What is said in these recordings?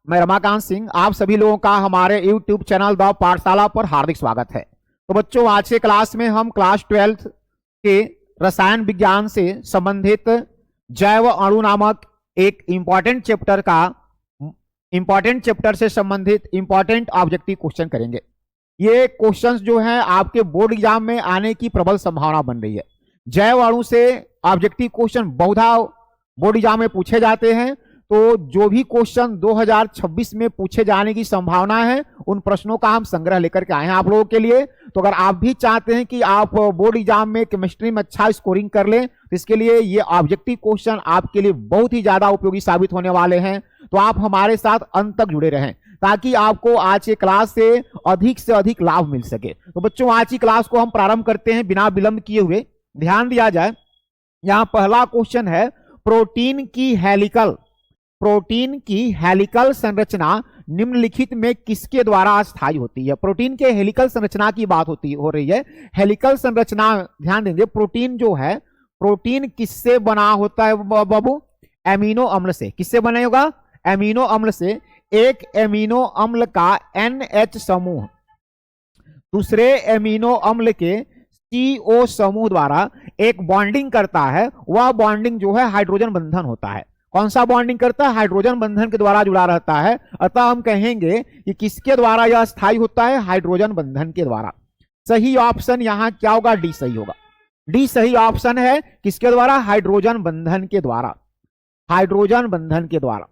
मैं रमाकांत सिंह, आप सभी लोगों का हमारे YouTube चैनल द पाठशाला पर हार्दिक स्वागत है। तो बच्चों, आज के क्लास में हम क्लास 12 के रसायन विज्ञान से संबंधित जैव अणु नामक एक इंपॉर्टेंट चैप्टर से संबंधित इंपॉर्टेंट ऑब्जेक्टिव क्वेश्चन करेंगे। ये क्वेश्चंस जो है आपके बोर्ड एग्जाम में आने की प्रबल संभावना बन रही है। जैव अणु से ऑब्जेक्टिव क्वेश्चन बहुधा बोर्ड एग्जाम में पूछे जाते हैं, तो जो भी क्वेश्चन 2026 में पूछे जाने की संभावना है उन प्रश्नों का हम संग्रह लेकर के आए हैं आप लोगों के लिए। तो अगर आप भी चाहते हैं कि आप बोर्ड एग्जाम में केमिस्ट्री में अच्छा स्कोरिंग कर लें, तो इसके लिए ये ऑब्जेक्टिव क्वेश्चन आपके लिए बहुत ही ज्यादा उपयोगी साबित होने वाले हैं। तो आप हमारे साथ अंत तक जुड़े रहें ताकि आपको आज के क्लास से अधिक लाभ मिल सके। तो बच्चों, आज की क्लास को हम प्रारंभ करते हैं बिना विलंब किए हुए। ध्यान दिया जाए, यहां पहला क्वेश्चन है, प्रोटीन की हेलिकल संरचना निम्नलिखित में किसके द्वारा स्थायी होती है। प्रोटीन के हेलिकल संरचना की बात हो रही है। हेलिकल संरचना, ध्यान देंगे, प्रोटीन जो है, प्रोटीन किससे बना होता है बाबू? एमिनो अम्ल से। किससे बना होगा? एमिनो अम्ल से। एक एमिनो अम्ल का NH समूह दूसरे एमिनो अम्ल के CO समूह द्वारा एक बॉन्डिंग करता है। वह बॉन्डिंग जो है हाइड्रोजन बंधन होता है। कौन सा बॉन्डिंग करता है? हाइड्रोजन बंधन के द्वारा जुड़ा रहता है। अतः हम कहेंगे कि किसके द्वारा यह स्थायी होता है? हाइड्रोजन बंधन के द्वारा। सही ऑप्शन यहां क्या होगा? डी सही होगा। डी सही ऑप्शन है। किसके द्वारा? हाइड्रोजन बंधन के द्वारा। हाइड्रोजन बंधन के द्वारा।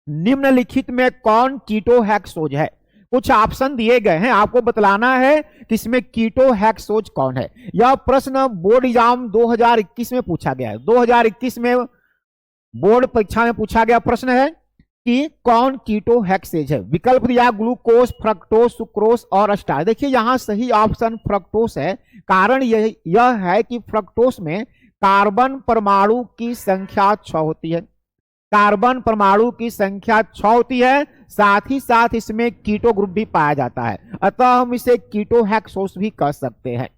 निम्नलिखित में कौन कीटोहेक्सोज है? कुछ ऑप्शन दिए गए हैं, आपको बतलाना है कि इसमें कीटोहेक्सोज कौन है। यह प्रश्न बोर्ड एग्जाम 2021 में पूछा गया है। 2021 में बोर्ड परीक्षा में पूछा गया प्रश्न है कि कौन कीटोहेक्सेज है। विकल्प दिया ग्लूकोज, फ्रक्टोज, सुक्रोज और स्टार्च। देखिए यहां सही ऑप्शन फ्रक्टोज है। कारण यह है कि फ्रक्टोज में कार्बन परमाणु की संख्या 6 होती है। कार्बन परमाणु की संख्या 6 होती है, साथ ही साथ इसमें कीटो ग्रुप भी पाया जाता है। अतः हम इसे कीटोहेक्सोज भी कह सकते हैं।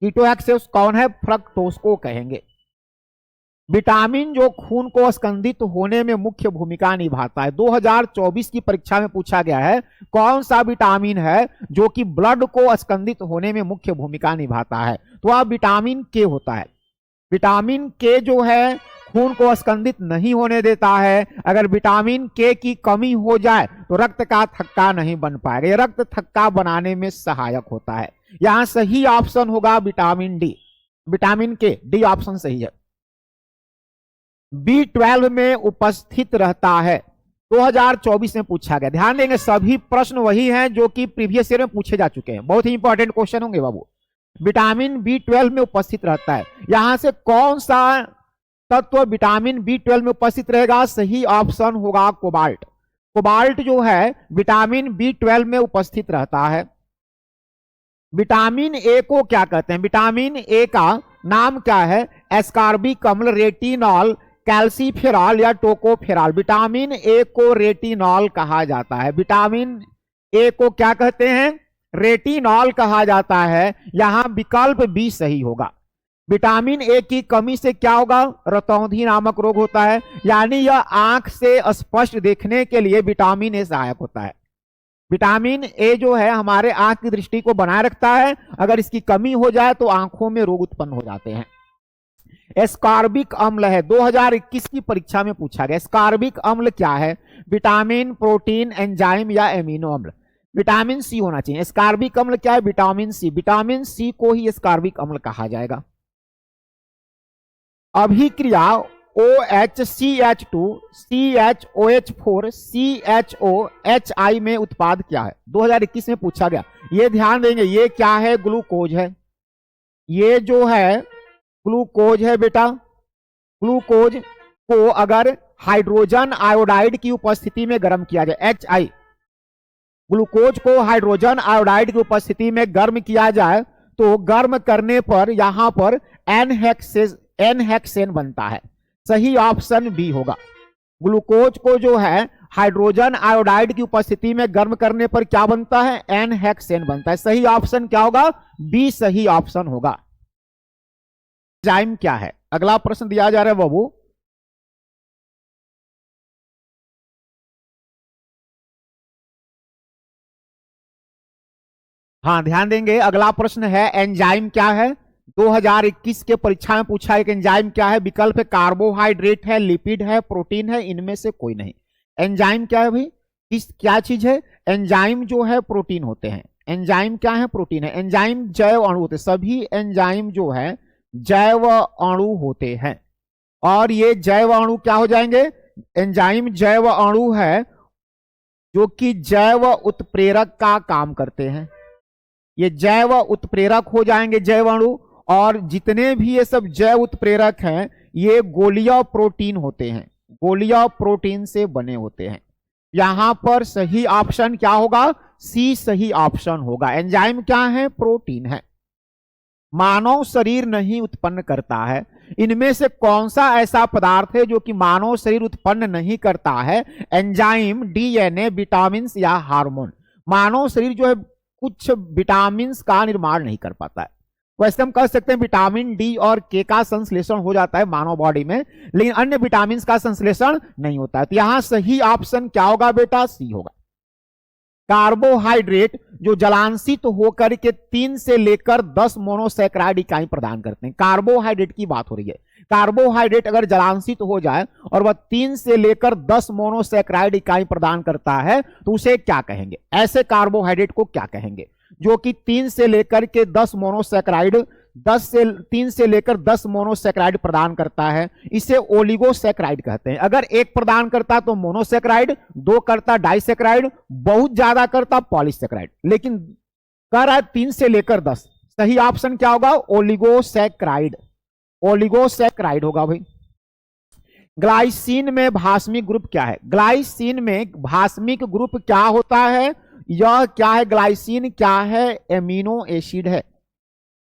कीटोहेक्सोज कौन है? फ्रक्टोज को कहेंगे। विटामिन जो खून को स्कंदित होने में मुख्य भूमिका निभाता है। 2024 की परीक्षा में पूछा गया है, कौन सा विटामिन है जो कि ब्लड को स्कंदित होने में मुख्य भूमिका निभाता है? तो वह विटामिन के होता है। विटामिन के जो है खून को स्कंदित नहीं होने देता है। अगर विटामिन के की कमी हो जाए तो रक्त का थक्का नहीं बन पाएगा। यह रक्त थक्का बनाने में सहायक होता है। यहां सही ऑप्शन होगा विटामिन डी। विटामिन के, डी ऑप्शन सही है। B12 में उपस्थित रहता है। 2024 में पूछा गया। ध्यान देंगे, सभी प्रश्न वही हैं जो कि प्रीवियस ईयर में पूछे जा चुके हैं। बहुत ही इंपॉर्टेंट क्वेश्चन होंगे बाबू। विटामिन B12 में उपस्थित रहता है। यहां से कौन सा तत्व विटामिन B12 में उपस्थित रहेगा? सही ऑप्शन होगा कोबाल्ट। कोबाल्ट जो है विटामिन B12 में उपस्थित रहता है। विटामिन ए को क्या कहते हैं? विटामिन ए का नाम क्या है? एस्कॉर्बिक अम्ल, रेटिनॉल, कैल्सीफेरॉल या टोकोफेरॉल। विटामिन ए को रेटिनॉल कहा जाता है। विटामिन ए को क्या कहते हैं? रेटिनॉल कहा जाता है। यहां विकल्प बी सही होगा। विटामिन ए की कमी से क्या होगा? रतौंधी नामक रोग होता है। यानी यह आंख से स्पष्ट देखने के लिए विटामिन ए सहायक होता है। विटामिन ए जो है हमारे आंख की दृष्टि को बनाए रखता है। अगर इसकी कमी हो जाए तो आंखों में रोग उत्पन्न हो जाते हैं। एस्कॉर्बिक अम्ल है, 2021 की परीक्षा में पूछा गया। एस्कॉर्बिक अम्ल क्या है? विटामिन, प्रोटीन, एंजाइम या एमिनो अम्ल? विटामिन सी होना चाहिए। एस्कॉर्बिक अम्ल क्या है? Vitamin C. विटामिन सी को ही एस्कॉर्बिक अम्ल कहा जाएगा। अभिक्रिया OHCH2 CHOH4 CHOHI में उत्पाद क्या है? 2021 में पूछा गया। ये ध्यान देंगे, ये क्या है? ग्लूकोज है। ये जो है ग्लूकोज है बेटा। ग्लूकोज को अगर हाइड्रोजन आयोडाइड की उपस्थिति में गर्म किया जाए, HI, ग्लूकोज को हाइड्रोजन आयोडाइड की उपस्थिति में गर्म किया जाए तो गर्म करने पर यहां पर एनहेक्सेन बनता है। सही ऑप्शन बी होगा। ग्लूकोज को जो है हाइड्रोजन आयोडाइड की उपस्थिति में गर्म करने पर क्या बनता है? एनहेक्सेन बनता है। सही ऑप्शन क्या होगा? बी सही ऑप्शन होगा। एंजाइम क्या है? अगला प्रश्न दिया जा रहा है बाबू, हाँ ध्यान देंगे। अगला प्रश्न है एंजाइम क्या है। 2021 के परीक्षा में पूछा है कि एंजाइम क्या है। विकल्प है कार्बोहाइड्रेट है, लिपिड है, प्रोटीन है, इनमें से कोई नहीं। एंजाइम क्या है भाई, किस क्या चीज है। एंजाइम जो है प्रोटीन होते हैं। एंजाइम क्या है, प्रोटीन है। एंजाइम जैव अणु होते हैं, सभी एंजाइम जो है जैव अणु होते हैं। और ये जैव अणु क्या हो जाएंगे, एंजाइम जैव अणु है जो कि जैव उत्प्रेरक का काम करते हैं। ये जैव उत्प्रेरक हो जाएंगे जैव अणु। और जितने भी ये सब जैव उत्प्रेरक हैं ये गोलीय प्रोटीन होते हैं, गोलीय प्रोटीन से बने होते हैं। यहां पर सही ऑप्शन क्या होगा, सी सही ऑप्शन होगा। एंजाइम क्या है, प्रोटीन है। मानव शरीर नहीं उत्पन्न करता है। इनमें से कौन सा ऐसा पदार्थ है जो कि मानव शरीर उत्पन्न नहीं करता है। एंजाइम, डीएनए, विटामिन या हार्मोन। मानव शरीर जो है कुछ विटामिन का निर्माण नहीं कर पाता है। वैसे हम कह सकते हैं विटामिन डी और के का संश्लेषण हो जाता है मानव बॉडी में, लेकिन अन्य विटामिन का संश्लेषण नहीं होता है। तो यहां सही ऑप्शन क्या होगा बेटा, सी होगा। कार्बोहाइड्रेट जो जलांशित होकर के 3 से लेकर 10 मोनोसैकराइड इकाई प्रदान करते हैं। कार्बोहाइड्रेट की बात हो रही है। कार्बोहाइड्रेट अगर जलांशित हो जाए और वह 3 से लेकर 10 मोनोसैकराइड इकाई प्रदान करता है तो उसे क्या कहेंगे। ऐसे कार्बोहाइड्रेट को क्या कहेंगे जो कि 3 से लेकर के 10 मोनोसैकराइड 3 से लेकर 10 मोनोसैकराइड प्रदान करता है। इसे ओलिगोसैकराइड कहते हैं। अगर एक प्रदान करता तो मोनोसैकराइड, 2 करता डाइसैकराइड, बहुत ज्यादा करता पॉलीसैकराइड, लेकिन कर रहा है 3 से लेकर 10। सही ऑप्शन क्या होगा, ओलिगोसैकराइड। ओलिगोसैकराइड होगा भाई। ग्लाइसिन में भास्मिक ग्रुप क्या है। ग्लाइसिन में भास्मिक ग्रुप क्या होता है, यह क्या है, ग्लाइसिन क्या है, एमिनो एसिड है।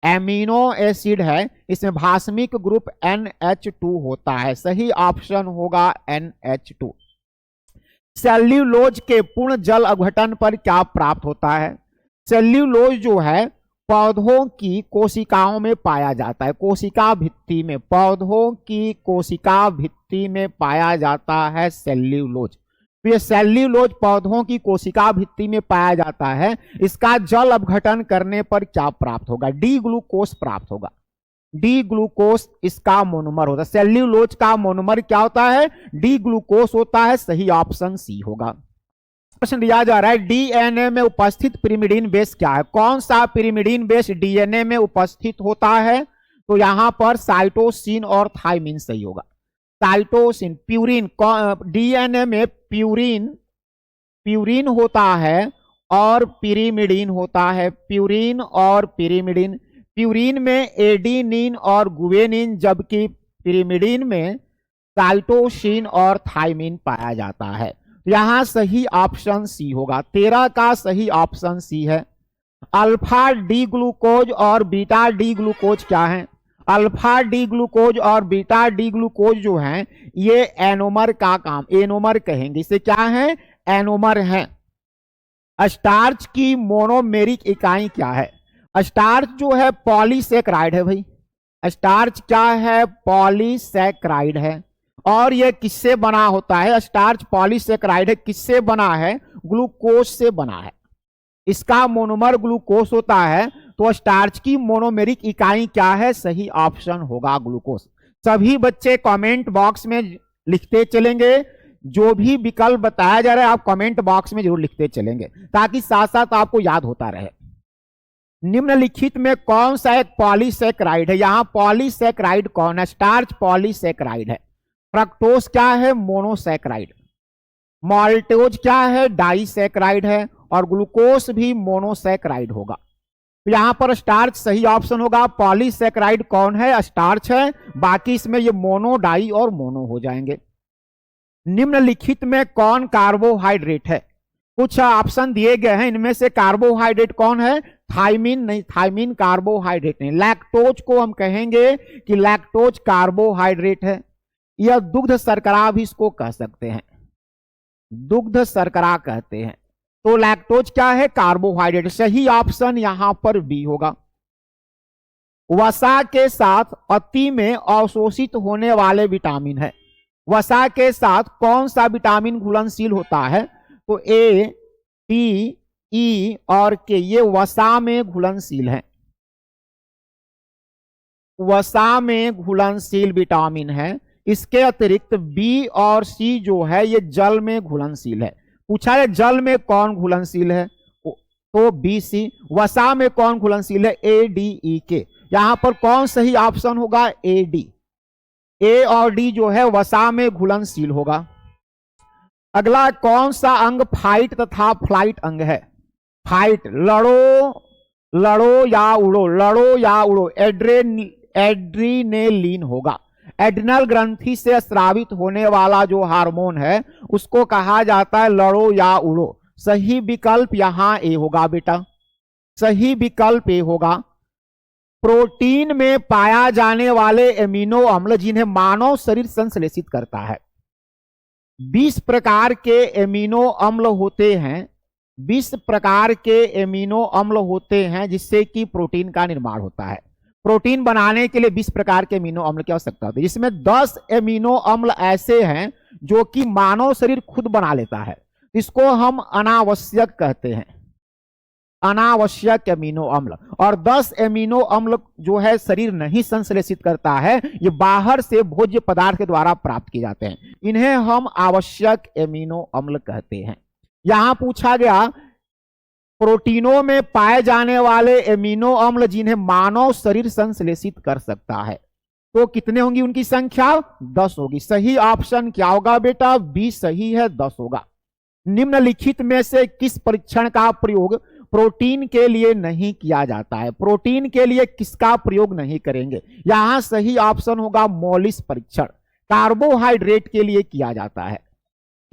एमिनो एसिड है। इसमें भास्मिक ग्रुप NH2 होता है। सही ऑप्शन होगा NH2। सेल्यूलोज के पूर्ण जल अपघटन पर क्या प्राप्त होता है। सेल्यूलोज जो है पौधों की कोशिकाओं में पाया जाता है। कोशिका भित्ति में, पौधों की कोशिका भित्ति में पाया जाता है सेल्यूलोज। तो ये सेल्यूलोज पौधों की कोशिका भित्ति में पाया जाता है। इसका जल अपघटन करने पर क्या प्राप्त होगा, डी ग्लूकोस प्राप्त होगा। डी ग्लूकोस इसका मोनोमर होता है। सेल्यूलोज का मोनोमर क्या होता है, डी ग्लूकोस होता है। सही ऑप्शन सी होगा। प्रश्न दिया जा रहा है डीएनए में उपस्थित पिरिमिडीन बेस क्या है। कौन सा पिरिमिडीन बेस डीएनए में उपस्थित होता है, तो यहां पर साइटोसिन और थाइमिन सही होगा। साइटोसिन, प्यूरिन, डीएनए में प्यूरिन होता है और पिरिमिडीन होता है। प्यूरिन और पिरिमिडीन। प्यूरिन में एडेनिन और गुआनिन, जबकि पिरिमिडीन में साइटोसिन और थाइमिन पाया जाता है। यहां सही ऑप्शन सी होगा। 13 का सही ऑप्शन सी है। अल्फा डी ग्लूकोज और बीटा डी ग्लूकोज क्या है। अल्फा डी ग्लूकोज और बीटा डी ग्लूकोज जो हैं ये एनोमर का काम, एनोमर कहेंगे इसे, क्या है, एनोमर है। स्टार्च की मोनोमेरिक इकाई क्या है। स्टार्च जो है पॉलीसैकराइड है भाई। स्टार्च क्या है, पॉलीसैकराइड है। और यह किससे बना होता है, स्टार्च पॉलीसैकराइड है, किससे बना है, ग्लूकोज से बना है। इसका मोनोमर ग्लूकोज होता है। तो स्टार्च की मोनोमेरिक इकाई क्या है, सही ऑप्शन होगा ग्लूकोज। सभी बच्चे कमेंट बॉक्स में लिखते चलेंगे। जो भी विकल्प बताया जा रहा है आप कमेंट बॉक्स में जरूर लिखते चलेंगे ताकि साथ साथ आपको याद होता रहे। निम्नलिखित में कौन सा एक पॉलीसैकराइड है। यहां पॉलीसैकराइड कौन है, स्टार्च पॉलीसैकराइड है। फ्रक्टोज क्या है, मोनोसैकराइड। माल्टोज क्या है, डाइसैकराइड है। और ग्लूकोज भी मोनोसैकराइड होगा। तो यहां पर स्टार्च सही ऑप्शन होगा। पॉलीसैकराइड कौन है, स्टार्च है। बाकी इसमें ये मोनो, डाई और मोनो हो जाएंगे। निम्नलिखित में कौन कार्बोहाइड्रेट है। कुछ ऑप्शन दिए गए हैं, इनमें से कार्बोहाइड्रेट कौन है, थाइमिन नहीं, थाइमिन कार्बोहाइड्रेट नहीं। लैक्टोज को हम कहेंगे कि लैक्टोज कार्बोहाइड्रेट है। यह दुग्ध शर्करा भी इसको कह सकते हैं, दुग्ध शर्करा कहते हैं। तो लैक्टोज क्या है, कार्बोहाइड्रेट। सही ऑप्शन यहां पर बी होगा। वसा के साथ अति में अवशोषित होने वाले विटामिन है। वसा के साथ कौन सा विटामिन घुलनशील होता है, तो ए, डी, ई और के ये वसा में घुलनशील हैं, वसा में घुलनशील विटामिन है। इसके अतिरिक्त बी और सी जो है ये जल में घुलनशील है। पूछा है जल में कौन घुलनशील है, तो बी सी। वसा में कौन घुलनशील है, ए डी ई के। यहां पर कौन सही ऑप्शन होगा, ए डी। ए और डी जो है वसा में घुलनशील होगा। अगला कौन सा अंग फाइट तथा फ्लाइट अंग है, फाइट लड़ो, लड़ो या उड़ो, लड़ो या उड़ो, एड्रीनेलिन होगा। एड्रिनल ग्रंथि से स्रावित होने वाला जो हार्मोन है उसको कहा जाता है लड़ो या उड़ो। सही विकल्प यहां ए होगा बेटा, सही विकल्प ए होगा। प्रोटीन में पाया जाने वाले एमिनो अम्ल जिन्हें मानव शरीर संश्लेषित करता है, 20 प्रकार के एमिनो अम्ल होते हैं, 20 प्रकार के एमिनो अम्ल होते हैं जिससे कि प्रोटीन का निर्माण होता है। प्रोटीन बनाने के लिए 20 प्रकार के एमिनो अम्ल की आवश्यकता होती है, जिसमें 10 एमिनो अम्ल ऐसे हैं जो कि मानव शरीर खुद बना लेता है, इसको हम अनावश्यक कहते हैं, अनावश्यक एमिनो अम्ल। और 10 एमिनो अम्ल जो है शरीर नहीं संश्लेषित करता है, ये बाहर से भोज्य पदार्थ के द्वारा प्राप्त किए जाते हैं, इन्हें हम आवश्यक एमिनो अम्ल कहते हैं। यहां पूछा गया प्रोटीनों में पाए जाने वाले एमिनो अम्ल जिन्हें मानव शरीर संश्लेषित कर सकता है, तो कितने होंगी उनकी संख्या, 10 होगी। सही ऑप्शन क्या होगा बेटा, बी सही है, 10 होगा। निम्नलिखित में से किस परीक्षण का प्रयोग प्रोटीन के लिए नहीं किया जाता है, प्रोटीन के लिए किसका प्रयोग नहीं करेंगे, यहां सही ऑप्शन होगा मोलिस परीक्षण। कार्बोहाइड्रेट के लिए किया जाता है,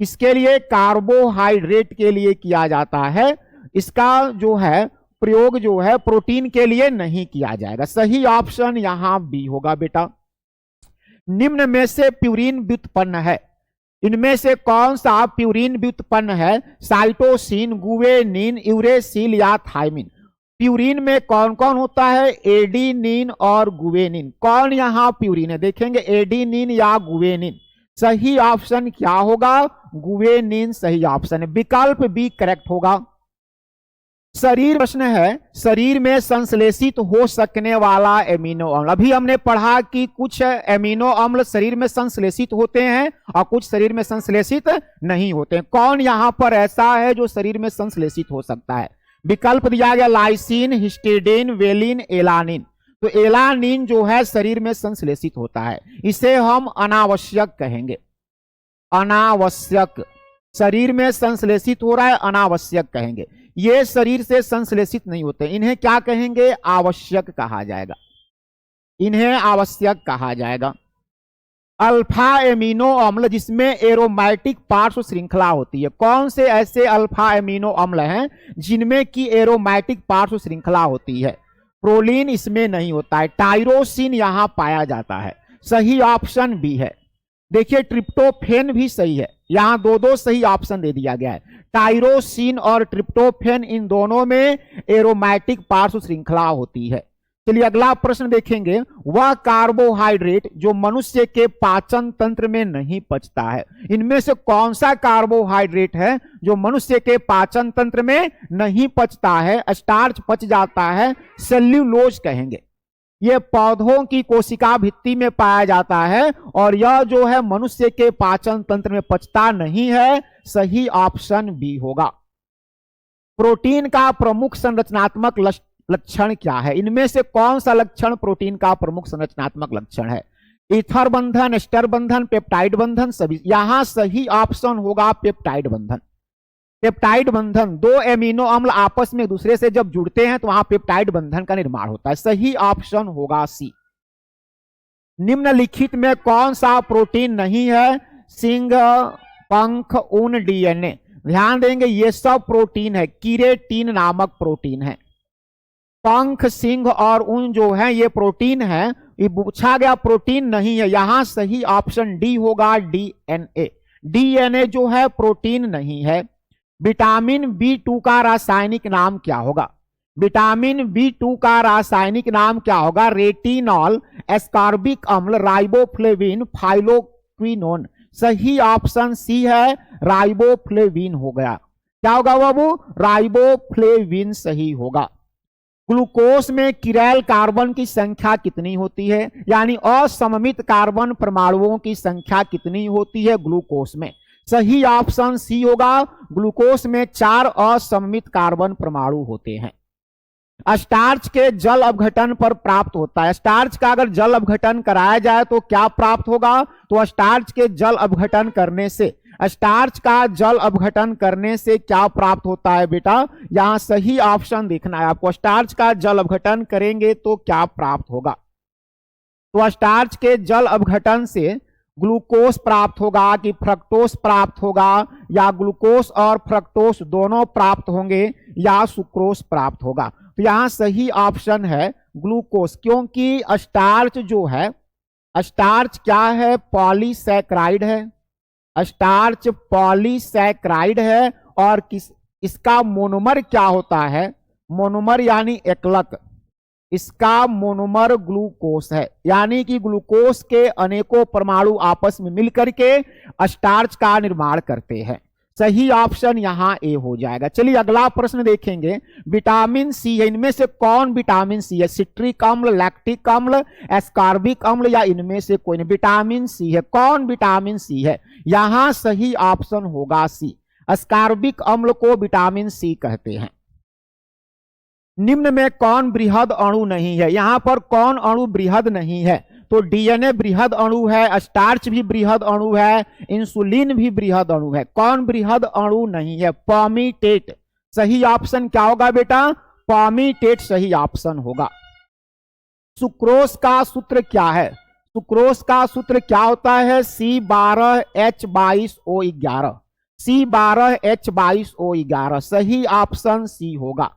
किसके लिए, कार्बोहाइड्रेट के लिए किया जाता है। इसका जो है प्रयोग जो है प्रोटीन के लिए नहीं किया जाएगा। सही ऑप्शन यहां बी होगा बेटा। निम्न में से प्यूरिन व्युत्पन्न है, इनमें से कौन सा प्यूरिन व्युत्पन्न है, साइटोसिन, गुवेनिन, यूरेसिल या थायमिन। प्यूरिन में कौन कौन होता है, एडिनिन और गुवेनिन। कौन यहां प्यूरिन है, देखेंगे एडिनिन या गुवेनिन। सही ऑप्शन क्या होगा, गुवेनिन सही ऑप्शन है, विकल्प बी करेक्ट होगा। शरीर प्रश्न है, शरीर में संश्लेषित हो सकने वाला एमिनो अम्ल। अभी हमने पढ़ा कि कुछ एमिनो अम्ल शरीर में संश्लेषित होते हैं और कुछ शरीर में संश्लेषित नहीं होते हैं। कौन यहां पर ऐसा है जो शरीर में संश्लेषित हो सकता है, विकल्प दिया गया लाइसिन, हिस्टिडीन, वेलिन, एलानिन। तो एलानिन जो है शरीर में संश्लेषित होता है, इसे हम अनावश्यक कहेंगे, अनावश्यक। शरीर में संश्लेषित हो रहा है, अनावश्यक कहेंगे। ये शरीर से संश्लेषित नहीं होते, इन्हें क्या कहेंगे, आवश्यक कहा जाएगा, इन्हें आवश्यक कहा जाएगा। अल्फा एमिनो अम्ल जिसमें एरोमेटिक पार्श्व श्रृंखला होती है, कौन से ऐसे अल्फा एमिनो अम्ल हैं जिनमें की एरोमेटिक पार्श्व श्रृंखला होती है, प्रोलीन इसमें नहीं होता है, टायरोसिन यहां पाया जाता है। सही ऑप्शन बी है। देखिए ट्रिप्टोफेन भी सही है, यहां दो सही ऑप्शन दे दिया गया है। टायरोसिन और ट्रिप्टोफेन इन दोनों में एरोमेटिक पार्श्व श्रृंखला होती है। चलिए अगला प्रश्न देखेंगे, वह कार्बोहाइड्रेट जो मनुष्य के पाचन तंत्र में नहीं पचता है, इनमें से कौन सा कार्बोहाइड्रेट है जो मनुष्य के पाचन तंत्र में नहीं पचता है, स्टार्च पच जाता है, सेल्यूलोज कहेंगे। यह पौधों की कोशिका भित्ति में पाया जाता है और यह जो है मनुष्य के पाचन तंत्र में पचता नहीं है। सही ऑप्शन बी होगा। प्रोटीन का प्रमुख संरचनात्मक लक्षण क्या है, इनमें से कौन सा लक्षण प्रोटीन का प्रमुख संरचनात्मक लक्षण है, ईथर बंधन, एस्टर बंधन, पेप्टाइड बंधन, सभी। यहां सही ऑप्शन होगा पेप्टाइड बंधन। पेप्टाइड बंधन, दो एमिनो अम्ल आपस में एक दूसरे से जब जुड़ते हैं तो वहां पेप्टाइड बंधन का निर्माण होता है। सही ऑप्शन होगा सी। निम्नलिखित में कौन सा प्रोटीन नहीं है, सिंग, पंख, ऊन, डीएनए। ध्यान देंगे ये सब प्रोटीन है, कीरेटिन नामक प्रोटीन है। पंख, सिंग और ऊन जो है ये प्रोटीन है, ये पूछा गया प्रोटीन नहीं है, यहां सही ऑप्शन डी होगा, डीएनए। डीएनए जो है प्रोटीन नहीं है। विटामिन बी2 का रासायनिक नाम क्या होगा, विटामिन बी2 का रासायनिक नाम क्या होगा, रेटिनॉल, एस्कॉर्बिक अम्ल, राइबोफ्लेविन, फाइलोक्विनोन। सही ऑप्शन सी है, राइबोफ्लेविन हो गया। क्या होगा बाबू? राइबोफ्लेविन सही होगा। ग्लूकोज में किरैल कार्बन की संख्या कितनी होती है, यानी असममित कार्बन परमाणुओं की संख्या कितनी होती है ग्लूकोज में? सही ऑप्शन सी होगा। ग्लूकोज में 4 असममित कार्बन परमाणु होते हैं। स्टार्च के जल अपघटन पर प्राप्त होता है। स्टार्च का अगर जल अपघटन कराया जाए तो क्या प्राप्त होगा? तो स्टार्च के जल अपघटन करने से, स्टार्च का जल अपघटन करने से क्या प्राप्त होता है बेटा? यहां सही ऑप्शन देखना है आपको। स्टार्च का जल अपघटन करेंगे तो क्या प्राप्त होगा? तो स्टार्च के जल अपघटन से ग्लूकोज प्राप्त होगा कि फ्रक्टोज प्राप्त होगा, या ग्लूकोज और फ्रक्टोज दोनों प्राप्त होंगे, या सुक्रोज प्राप्त होगा? तो यहां सही ऑप्शन है ग्लूकोज, क्योंकि स्टार्च जो है, स्टार्च क्या है? पॉलीसैकराइड है। स्टार्च पॉलीसैकराइड है। और इसका मोनोमर क्या होता है? मोनोमर यानी एकलक, इसका मोनोमर ग्लूकोज है, यानी कि ग्लूकोज के अनेकों परमाणु आपस में मिलकर के स्टार्च का निर्माण करते हैं। सही ऑप्शन यहां ए हो जाएगा। चलिए अगला प्रश्न देखेंगे। विटामिन सी है, इनमें से कौन विटामिन सी है? सिट्रिक अम्ल, लैक्टिक अम्ल, एस्कॉर्बिक अम्ल, या इनमें से कोई नहीं? विटामिन सी है। कौन विटामिन सी है? यहां सही ऑप्शन होगा सी। एस्कॉर्बिक अम्ल को विटामिन सी कहते हैं। निम्न में कौन बृहद अणु नहीं है? यहां पर कौन अणु बृहद नहीं है? तो डीएनए बृहद अणु है, स्टार्च भी बृहद अणु है, इंसुलिन भी बृहद अणु है। कौन बृहद अणु नहीं है? पॉमीटेट। सही ऑप्शन क्या होगा बेटा? पॉमीटेट सही ऑप्शन होगा। सुक्रोज का सूत्र क्या है? सुक्रोज का सूत्र क्या होता है? C12H22O11। C12H22O11 सही ऑप्शन सी होगा।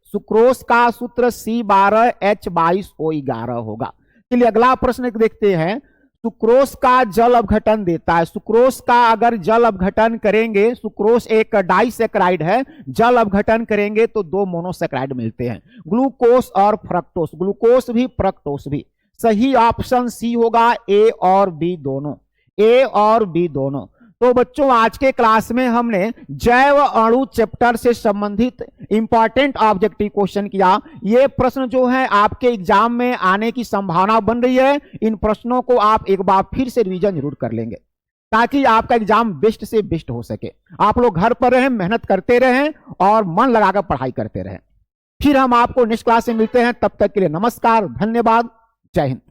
सुक्रोज का सूत्र C12H22O11 होगा। चलिए अगला प्रश्न देखते हैं। सुक्रोज का जल अपघटन देता है। सुक्रोज का अगर जल अपघटन करेंगे, सुक्रोज एक डाइसैकराइड है, जल अपघटन करेंगे तो 2 मोनोसैकराइड मिलते हैं, ग्लूकोज और फ्रक्टोज। ग्लूकोज भी फ्रक्टोज भी। सही ऑप्शन सी होगा, ए और बी दोनों। ए और बी दोनों। तो बच्चों आज के क्लास में हमने जैव अणु चैप्टर से संबंधित इंपॉर्टेंट ऑब्जेक्टिव क्वेश्चन किया। ये प्रश्न जो है आपके एग्जाम में आने की संभावना बन रही है। इन प्रश्नों को आप एक बार फिर से रिवीजन जरूर कर लेंगे ताकि आपका एग्जाम बेस्ट से बेस्ट हो सके। आप लोग घर पर रहें, मेहनत करते रहें और मन लगाकर पढ़ाई करते रहें। फिर हम आपको नेक्स्ट क्लास में मिलते हैं। तब तक के लिए नमस्कार, धन्यवाद, जय हिंद।